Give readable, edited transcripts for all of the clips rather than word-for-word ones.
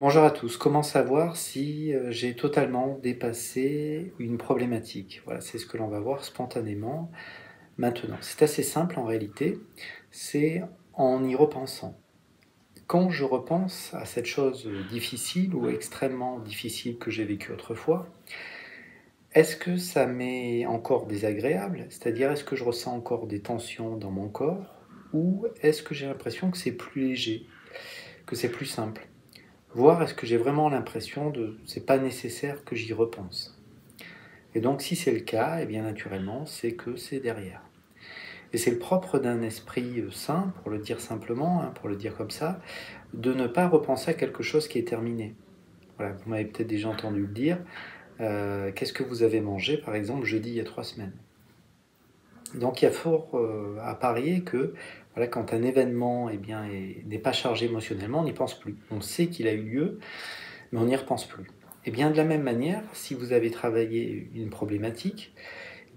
Bonjour à tous. Comment savoir si j'ai totalement dépassé une problématique? Voilà, c'est ce que l'on va voir spontanément maintenant. C'est assez simple en réalité, c'est en y repensant. Quand je repense à cette chose difficile ou extrêmement difficile que j'ai vécue autrefois, est-ce que ça m'est encore désagréable? C'est-à-dire, est-ce que je ressens encore des tensions dans mon corps? Ou est-ce que j'ai l'impression que c'est plus léger, que c'est plus simple? Voir est-ce que j'ai vraiment l'impression de c'est pas nécessaire que j'y repense. Et donc si c'est le cas, et bien naturellement, c'est que c'est derrière. Et c'est le propre d'un esprit sain, pour le dire simplement, hein, pour le dire comme ça, de ne pas repenser à quelque chose qui est terminé. Voilà, vous m'avez peut-être déjà entendu le dire. Qu'est-ce que vous avez mangé, par exemple, jeudi il y a 3 semaines? Donc il y a fort à parier que voilà, quand un événement eh bien, n'est pas chargé émotionnellement, on n'y pense plus. On sait qu'il a eu lieu, mais on n'y repense plus. Et bien de la même manière, si vous avez travaillé une problématique,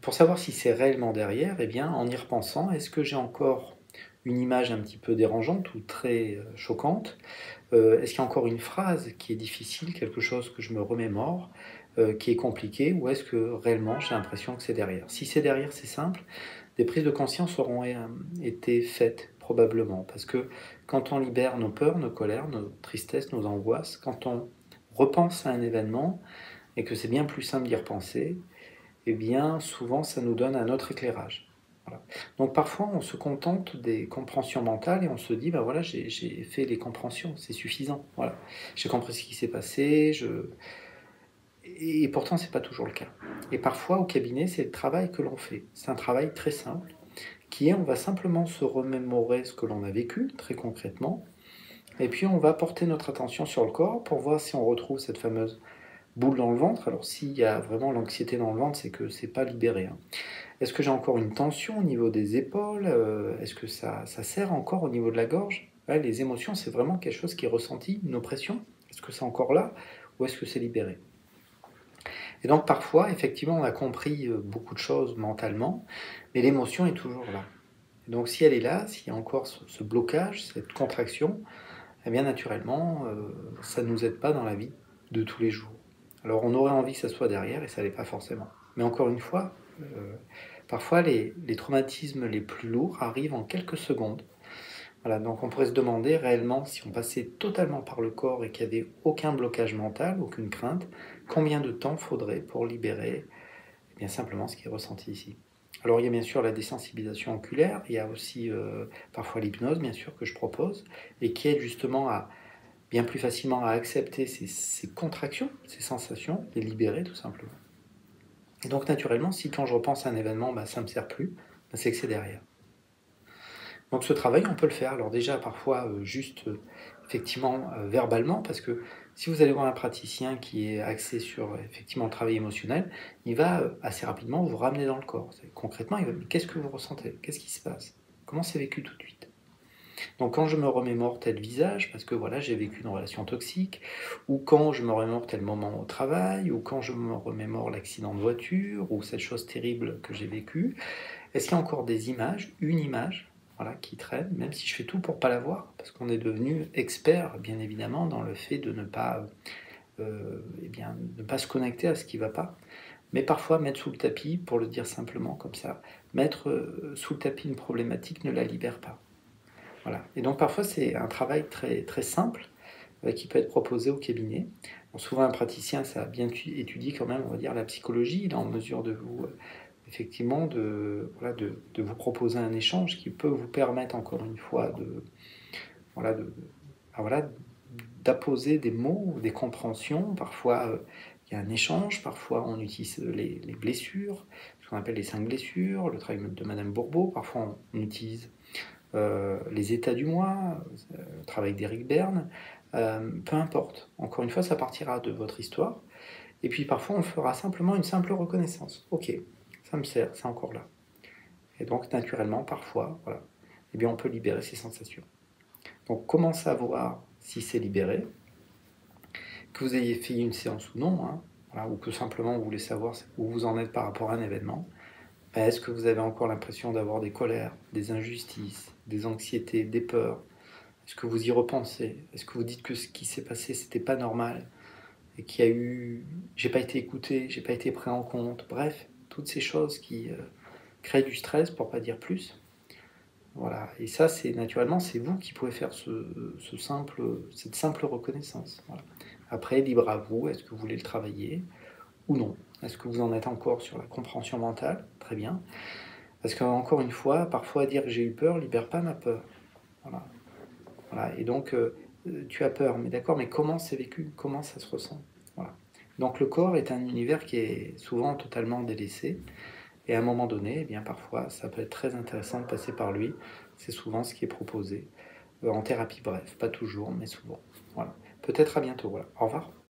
pour savoir si c'est réellement derrière, eh bien en y repensant, est-ce que j'ai encore une image un petit peu dérangeante ou très choquante? Est-ce qu'il y a encore une phrase qui est difficile, quelque chose que je me remémore, qui est compliqué, ou est-ce que réellement j'ai l'impression que c'est derrière? Si c'est derrière, c'est simple, des prises de conscience auront été faites probablement, parce que quand on libère nos peurs, nos colères, nos tristesses, nos angoisses, quand on repense à un événement et que c'est bien plus simple d'y repenser, eh bien souvent ça nous donne un autre éclairage. Voilà. Donc parfois on se contente des compréhensions mentales et on se dit, ben voilà, j'ai fait les compréhensions, c'est suffisant. Voilà. J'ai compris ce qui s'est passé, et pourtant c'est pas toujours le cas. Et parfois au cabinet, c'est le travail que l'on fait. C'est un travail très simple qui est, on va simplement se remémorer ce que l'on a vécu, très concrètement, et puis on va porter notre attention sur le corps pour voir si on retrouve cette fameuse boule dans le ventre. Alors s'il y a vraiment l'anxiété dans le ventre, c'est que c'est pas libéré, hein. Est-ce que j'ai encore une tension au niveau des épaules? Est-ce que ça serre encore au niveau de la gorge? Ouais, les émotions, c'est vraiment quelque chose qui est ressenti, une oppression? Est-ce que c'est encore là ou est-ce que c'est libéré? Et donc parfois, effectivement, on a compris, beaucoup de choses mentalement, mais l'émotion est toujours là. Donc si elle est là, s'il y a encore ce blocage, cette contraction, eh bien naturellement, ça ne nous aide pas dans la vie de tous les jours. Alors on aurait envie que ça soit derrière et ça l'est pas forcément. Mais encore une fois, parfois les traumatismes les plus lourds arrivent en quelques secondes. Voilà, donc on pourrait se demander réellement si on passait totalement par le corps et qu'il n'y avait aucun blocage mental, aucune crainte, combien de temps faudrait pour libérer eh bien simplement ce qui est ressenti ici. Alors il y a bien sûr la désensibilisation oculaire, il y a aussi parfois l'hypnose bien sûr que je propose et qui aide justement à bien plus facilement à accepter ces contractions, ces sensations, les libérer tout simplement. Et donc naturellement, si quand je repense à un événement, bah, ça ne me sert plus, bah, c'est que c'est derrière. Donc ce travail, on peut le faire. Alors déjà, parfois, juste, effectivement, verbalement, parce que si vous allez voir un praticien qui est axé sur, effectivement, le travail émotionnel, il va, assez rapidement vous ramener dans le corps. Concrètement, il va: «Mais qu'est-ce que vous ressentez? Qu'est-ce qui se passe? Comment c'est vécu tout de suite?» Donc quand je me remémore tel visage, parce que voilà, j'ai vécu une relation toxique, ou quand je me remémore tel moment au travail, ou quand je me remémore l'accident de voiture, ou cette chose terrible que j'ai vécue, est-ce qu'il y a encore des images, une image, voilà, qui traîne, même si je fais tout pour pas la voir, parce qu'on est devenu expert, bien évidemment, dans le fait de ne pas, eh bien, ne pas se connecter à ce qui va pas. Mais parfois mettre sous le tapis, pour le dire simplement comme ça, mettre, sous le tapis une problématique ne la libère pas. Voilà, et donc parfois c'est un travail très, très simple, qui peut être proposé au cabinet. Bon, souvent un praticien, ça a bien étudié quand même, on va dire, la psychologie, il est en mesure de vous, effectivement, voilà, de vous proposer un échange qui peut vous permettre encore une fois de voilà, bah, voilà, d'apposer des mots, des compréhensions. Parfois, il y a un échange, parfois on utilise, les blessures, ce qu'on appelle les 5 blessures, le travail de madame Bourbeau. Parfois on utilise les états du moi, le travail d'Éric Berne, peu importe. Encore une fois, ça partira de votre histoire et puis parfois on fera simplement une simple reconnaissance. OK, ça me sert, c'est encore là et donc naturellement, parfois, voilà, eh bien on peut libérer ces sensations. Donc comment savoir si c'est libéré? Que vous ayez fait une séance ou non, hein, voilà, ou que simplement vous voulez savoir où vous en êtes par rapport à un événement. Est-ce que vous avez encore l'impression d'avoir des colères, des injustices, des anxiétés, des peurs? Est-ce que vous y repensez? Est-ce que vous dites que ce qui s'est passé, c'était pas normal et qu'il y a eu j'ai pas été écouté, j'ai pas été pris en compte? Bref, toutes ces choses qui, créent du stress pour pas dire plus. Voilà et ça, c'est naturellement, c'est vous qui pouvez faire cette simple reconnaissance, voilà. Après, libre à vous, est-ce que vous voulez le travailler ou non? Est-ce que vous en êtes encore sur la compréhension mentale? Très bien. Parce qu'encore une fois, parfois dire que j'ai eu peur libère pas ma peur. Voilà, voilà et donc tu as peur, mais d'accord, mais comment c'est vécu? Comment ça se ressent? Voilà. Donc le corps est un univers qui est souvent totalement délaissé et à un moment donné, eh bien parfois, ça peut être très intéressant de passer par lui. C'est souvent ce qui est proposé, en thérapie bref, pas toujours, mais souvent. Voilà. Peut-être à bientôt, voilà. Au revoir.